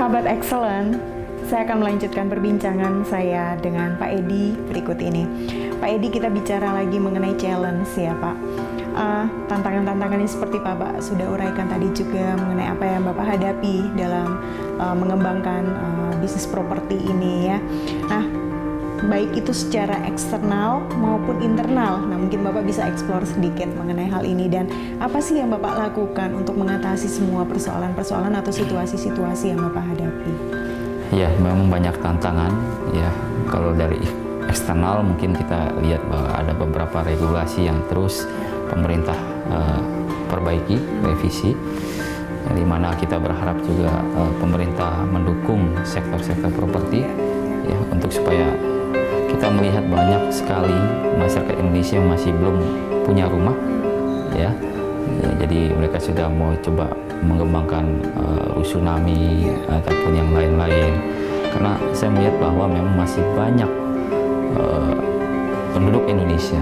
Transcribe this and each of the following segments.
Sahabat Excellent, saya akan melanjutkan perbincangan saya dengan Pak Edi berikut ini. Pak Edi, kita bicara lagi mengenai challenge ya Pak. Tantangan-tantangan ini seperti Bapak sudah uraikan tadi juga mengenai apa yang Bapak hadapi dalam mengembangkan bisnis properti ini ya. Nah, baik itu secara eksternal maupun internal. Nah, mungkin Bapak bisa eksplor sedikit mengenai hal ini dan apa sih yang Bapak lakukan untuk mengatasi semua persoalan-persoalan atau situasi-situasi yang Bapak hadapi? Ya, memang banyak tantangan ya. Kalau dari eksternal mungkin kita lihat bahwa ada beberapa regulasi yang terus pemerintah perbaiki, revisi, di mana kita berharap juga pemerintah mendukung sektor-sektor properti ya, untuk supaya kita melihat banyak sekali masyarakat Indonesia yang masih belum punya rumah ya. Jadi mereka sudah mau coba mengembangkan rusunami ataupun yang lain-lain, karena saya melihat bahwa memang masih banyak penduduk Indonesia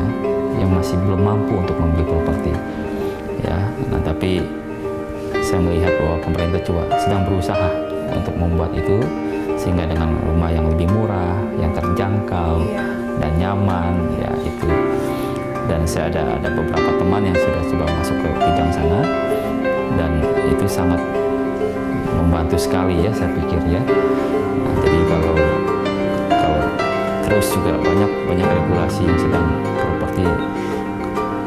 yang masih belum mampu untuk membeli properti ya. Nah, tapi saya melihat bahwa pemerintah coba sedang berusaha untuk membuat itu sehingga dengan rumah yang lebih murah, yang terjangkau dan nyaman ya itu. Dan saya ada beberapa teman yang sudah coba masuk ke bidang sana dan itu sangat membantu sekali ya, saya pikir ya. Nah, jadi kalau terus juga banyak regulasi yang sedang properti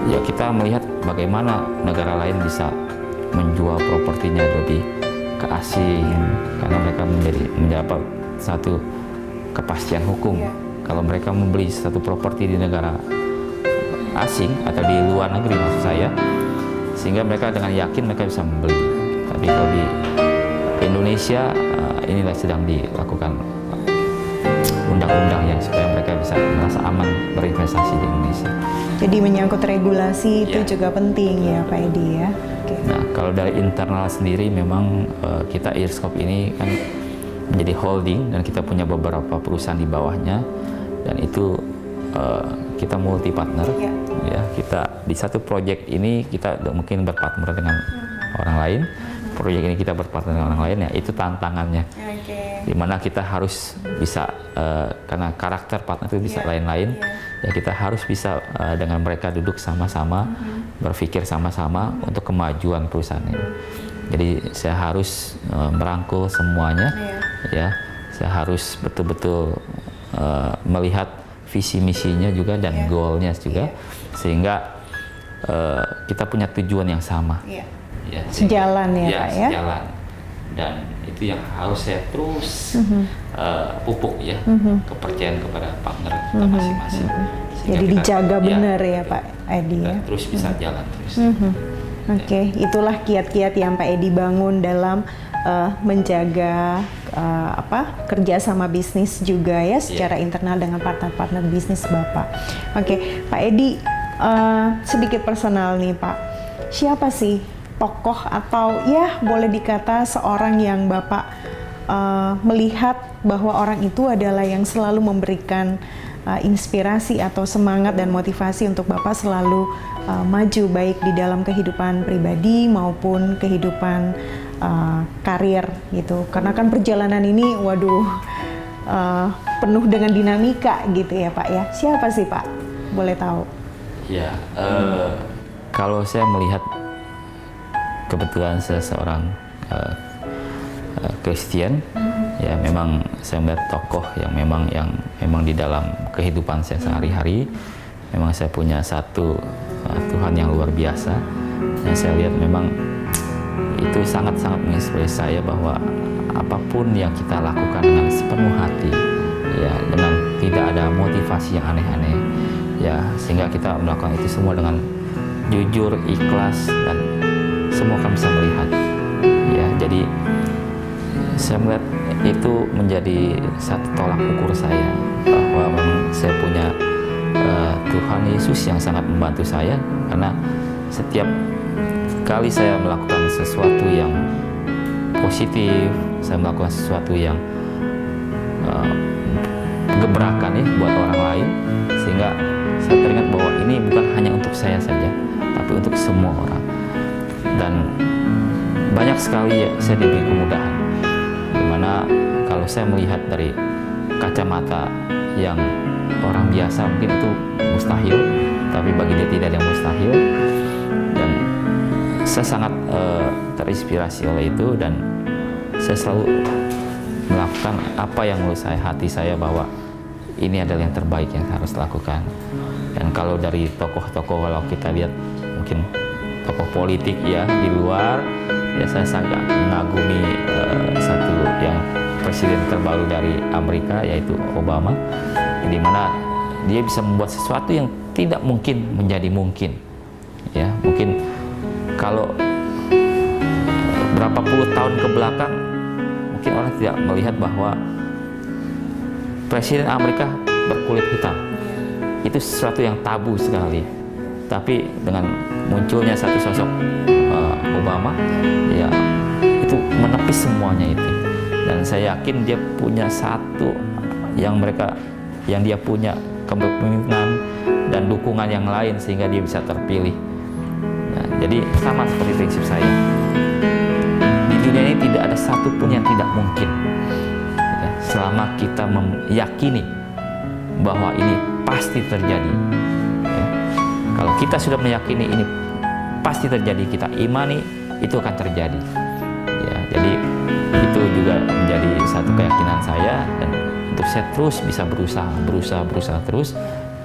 ya, kita melihat bagaimana negara lain bisa menjual propertinya lebih ke asing karena mereka mendapat satu kepastian hukum. Kalau mereka membeli satu properti di negara asing atau di luar negeri maksud saya, sehingga mereka dengan yakin mereka bisa membeli. Tapi kalau di Indonesia inilah sedang dilakukan undang-undang yang supaya mereka bisa merasa aman berinvestasi di Indonesia. Jadi menyangkut regulasi itu juga penting ya Pak Edi ya. Okay. Nah, kalau dari internal sendiri memang kita Earscope ini kan menjadi holding dan kita punya beberapa perusahaan di bawahnya dan itu kita multi partner ya. Kita di satu proyek ini kita mungkin berpartner dengan orang lain. Proyek ini kita berpartner dengan orang lain ya, itu tantangannya. Dimana kita harus bisa karena karakter partner itu bisa lain-lain ya, kita harus bisa dengan mereka duduk sama-sama, berpikir sama-sama untuk kemajuan perusahaan ini. Jadi saya harus merangkul semuanya ya, saya harus betul-betul melihat visi misinya juga dan goalnya juga, sehingga kita punya tujuan yang sama ya, sejalan ya Pak ya, sejalan. Dan itu yang harus saya terus pupuk ya, kepercayaan kepada partner kita masing-masing. Jadi dijaga benar ya Pak Edi ya, terus bisa jalan terus. Oke, itulah kiat-kiat yang Pak Edi bangun dalam menjaga kerja sama bisnis juga ya, secara internal dengan partner-partner bisnis Bapak. Oke, Pak Edi, sedikit personal nih Pak, siapa sih tokoh atau ya boleh dikata seorang yang Bapak melihat bahwa orang itu adalah yang selalu memberikan inspirasi atau semangat dan motivasi untuk Bapak selalu maju baik di dalam kehidupan pribadi maupun kehidupan karir gitu, karena kan perjalanan ini waduh penuh dengan dinamika gitu ya Pak ya. Siapa sih Pak, boleh tahu? Ya, kalau saya melihat kebetulan saya seorang Kristen ya, memang saya melihat tokoh yang memang di dalam kehidupan saya sehari-hari memang saya punya satu Tuhan yang luar biasa yang saya lihat memang itu sangat-sangat menginspirasi saya bahwa apapun yang kita lakukan dengan sepenuh hati ya, dengan tidak ada motivasi yang aneh-aneh ya, sehingga kita melakukan itu semua dengan jujur, ikhlas, dan semua kan bisa melihat ya. Jadi saya melihat itu menjadi satu tolak ukur saya bahwa memang saya punya Tuhan Yesus yang sangat membantu saya, karena setiap kali saya melakukan sesuatu yang positif, saya melakukan sesuatu yang gebrakan ya buat orang lain, sehingga saya teringat bahwa ini bukan hanya untuk saya saja, tapi untuk semua orang. Dan banyak sekali ya, saya diberi kemudahan Dimana kalau saya melihat dari kacamata yang orang biasa mungkin itu mustahil, tapi bagi dia tidak ada yang mustahil. Dan saya sangat terinspirasi oleh itu, dan saya selalu melakukan apa yang menurut saya, hati saya, bahwa ini adalah yang terbaik yang harus lakukan. Dan kalau dari tokoh-tokoh, kalau kita lihat mungkin tokoh politik ya di luar, ya saya sangat mengagumi satu yang presiden terbaru dari Amerika, yaitu Obama, di mana dia bisa membuat sesuatu yang tidak mungkin menjadi mungkin. Ya, mungkin kalau berapa puluh tahun ke belakang mungkin orang tidak melihat bahwa presiden Amerika berkulit hitam. Itu sesuatu yang tabu sekali. Tapi dengan munculnya satu sosok Obama, ya itu menepis semuanya itu. Dan saya yakin dia punya satu yang dia punya kepemimpinan dan dukungan yang lain sehingga dia bisa terpilih. Nah, jadi sama seperti prinsip saya. Di dunia ini tidak ada satupun yang tidak mungkin. Ya, selama kita meyakini bahwa ini pasti terjadi. Ya, kalau kita sudah meyakini ini pasti terjadi, kita imani, itu akan terjadi. Ya, jadi itu juga menjadi satu keyakinan saya, dan untuk saya terus bisa berusaha terus,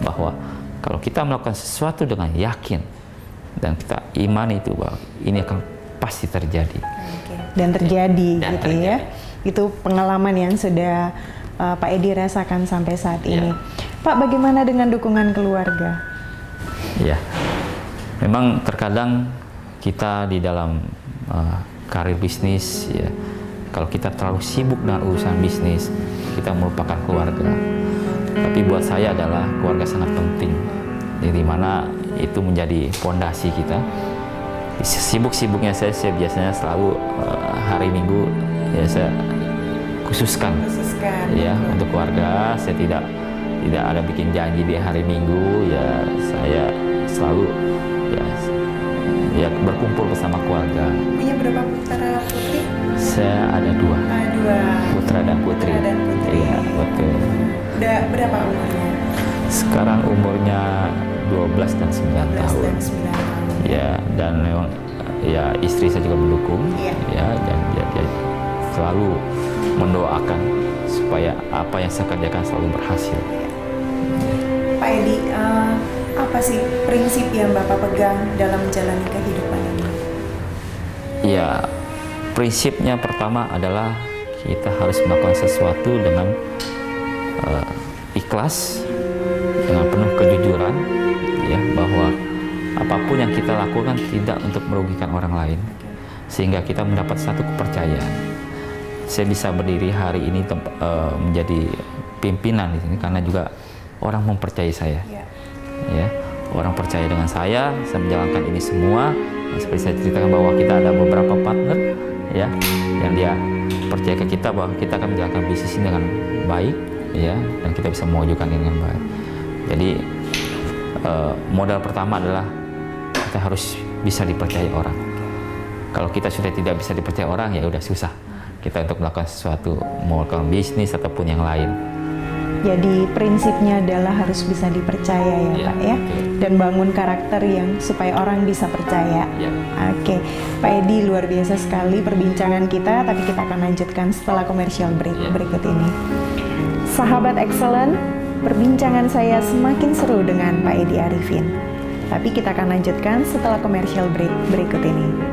bahwa kalau kita melakukan sesuatu dengan yakin dan kita imani itu, bahwa ini akan pasti terjadi. Dan terjadi dan gitu terjadi. Ya. Itu pengalaman yang sudah Pak Edi rasakan sampai saat ini. Pak, bagaimana dengan dukungan keluarga? Ya, memang terkadang kita di dalam karir bisnis, ya, kalau kita terlalu sibuk dengan urusan bisnis, kita melupakan keluarga. Tapi buat saya adalah keluarga sangat penting, di mana itu menjadi fondasi kita. Sibuk-sibuknya saya biasanya selalu hari Minggu ya saya khususkan ya untuk keluarga. Saya tidak ada bikin janji di hari Minggu, ya saya selalu ya berkumpul bersama keluarga. Punya berapa putra putri? Saya ada dua. Putra dan putri. Iya, betul. Udah berapa umurnya? Sekarang umurnya 12 dan 9 tahun. Ya, dan memang ya istri saya juga mendukung. Ya, dan dia selalu mendoakan supaya apa yang saya kerjakan selalu berhasil. Pak Edi, apa sih prinsip yang Bapak pegang dalam menjalani kehidupan ini? Ya, prinsipnya pertama adalah kita harus melakukan sesuatu dengan ikhlas, dengan penuh kejujuran, ya, bahwa apapun yang kita lakukan tidak untuk merugikan orang lain, sehingga kita mendapat satu kepercayaan. Saya bisa berdiri hari ini menjadi pimpinan di sini karena juga orang mempercayai saya. Ya, orang percaya dengan saya menjalankan ini semua. Seperti saya ceritakan bahwa kita ada beberapa partner, ya, yang dia percaya ke kita bahwa kita akan menjalankan bisnis ini dengan baik, ya, dan kita bisa mewujudkan ini dengan baik. Jadi modal pertama adalah kita harus bisa dipercaya orang. Kalau kita sudah tidak bisa dipercaya orang, ya udah susah kita untuk melakukan sesuatu, mau melakukan bisnis ataupun yang lain. Jadi prinsipnya adalah harus bisa dipercaya ya Pak ya, dan bangun karakter yang supaya orang bisa percaya. Oke, Pak Edi, luar biasa sekali perbincangan kita, tapi kita akan lanjutkan setelah commercial break berikut ini. Sahabat Excellent, perbincangan saya semakin seru dengan Pak Edi Arifin, tapi kita akan lanjutkan setelah commercial break berikut ini.